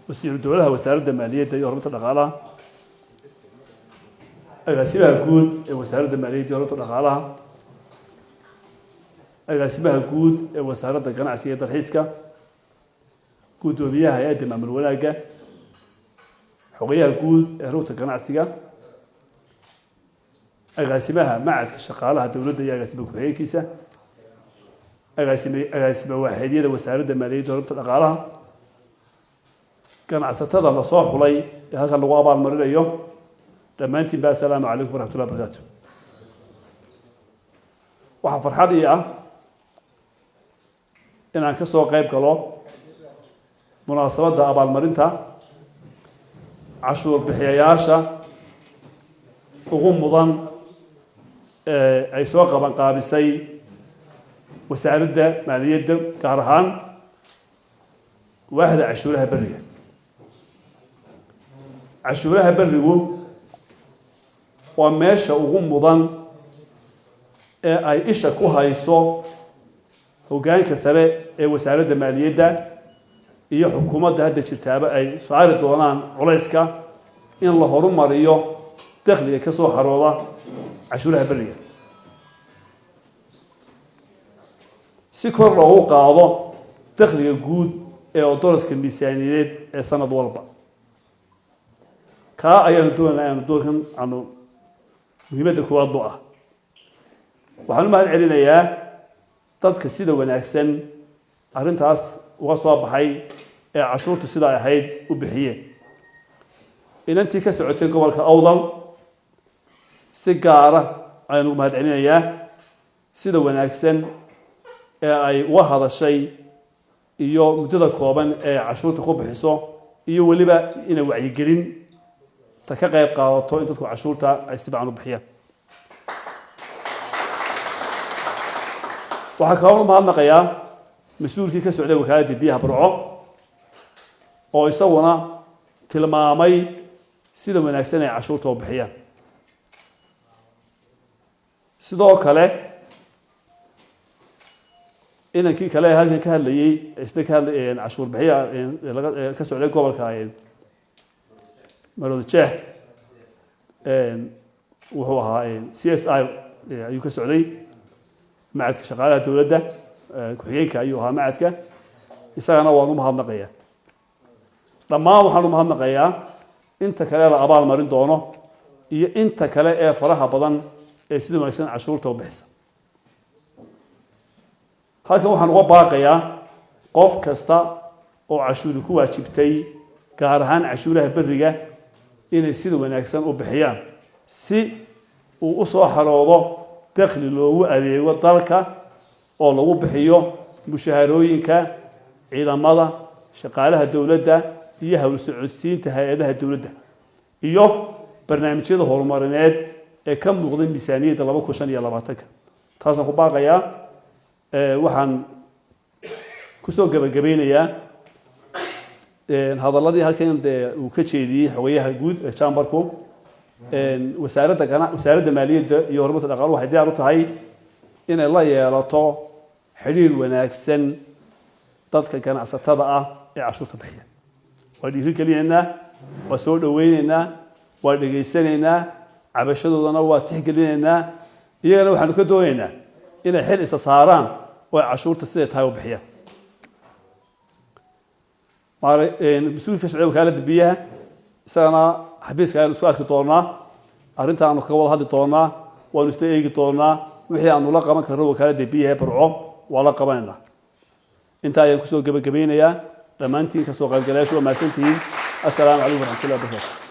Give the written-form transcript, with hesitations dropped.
وسير الدولة وسارد المالية يهرب الدقالة أجاسبها جود وسارد المالية يهرب الدقالة أجاسبها جود وسارد الجناعسية الحسكة جود وبيها هيئة المعمل ولاجة حقيقة جود هروت الجناعسية أجاسبها معك الشقالة الدولة يا أجاسبها كويكيسة أجاسبها واحدية وسارد المالية يهرب الدقالة كان عساتذا الله صاح ولي هذا اللغة المريض اليوم لما أنت بقى السلام عليكم ورحمة الله وبركاته. وحفر حديقة إن أنا كسر قيب كلام مناسبة ده أبا المريض عشور بحياشة وغمضان أي سواق بن قابسي وسعرده مالية كهرهان واحد عشورها برية عشورها بريو وماشى وغمضان أي إيش كوها يسوع وجان كسرة وسعرده مالية ده هي حكومة ده هذا الشتابة أي سعر الدولان عليسكا إن الله هرم مريو دخل كسو حروضة عشورها برية سكر له قاضي دخل يجود دورس كميسانيات سنة والبا كا أيام دورهم عنو مهمة كواد ضوء وحنو ما علينا يا تد كسيدة ونأكسن أرنتاس وصاب حي عشرة سيدة حيد وبحية إن أنت كسرتين قبل كأوضل سجارة أيام ما علينا يا سيدة ونأكسن أي وهذا الشيء iyo muddada kooban ee cashuurta ku bixiso iyo waliba inay wacyi gelin ta ka qayb qaadato in dadku cashuurta ay si baan u bixiyaan waxa kale oo mahadnaqayaa mas'uulkii ka socday wakaaladda biyaha Burco oo isaguna tilmaamay sida wanaagsan ay cashuurta u bixiyaan sidoo kale إن كي كلا هذا كهاللي استك هال عشور بحية كسر عليه قبل كاين مرود الشاه وهو هاي CSI يكسر عليه معك شغالة دولة كحييك أيها معك يسألنا وانو هالنقية لما وحنو هالنقية أنت كلا أبار مرين دونه أنت كلا فرحة بدن سيدنا مثلا عشور توبحس halkan waxaan uga baaqayaa qof kasta oo cashuur ku waajibtay gaar ahaan cashuuraha bariga inay sida wanaagsan u bixiyaan si uu u soo xaroodo dakhli loogu adeego dalka oo lagu bixiyo mushaharooyinka ciidamada shaqaalaha dawladda iyo hawl socodsiinta hay'adaha dawladda iyo barnaamijyada horumarineed ee ka muuqda miisaaniyadda 2025 taasoo ku baaqayaa waxaan ku soo gabagabeynayaa hadalladii halkan uu ka jeediyay xogayaha guud ee chamberku wasaaradda maaliyadda iyo horumarka dhaqaalaha waxay diyaar u tahay inay la yeelato xiriir wanaagsan dadka ganacsatada ah ee cashuurta bixiya waa dhiirigelinaynaa waa soo dhaweynaynaa waa dhageysanaynaa cabashadoodana waa tixgelinaynaa iyagana waxaanu ka doonaynaa inay xil isa saaraan oo cashuurta sidee tahay u bixiyaan mas'uulka socday wakaaladda biyaha isagana xabiiska aynu isku arki doonaa arrinta aanu kaga wada hadli doonaa waanu isla eegi doonaa wixii aanu la qaban karno wakaaladda biyaha ee Burco waa la qabanaynaa inta ayaan kusoo gabagabeynayaa dhammaantiin kasoo qaybgalayaashu waa mahadsantihiin assalaamu calaykum waraxmatullahi wabarakaatuh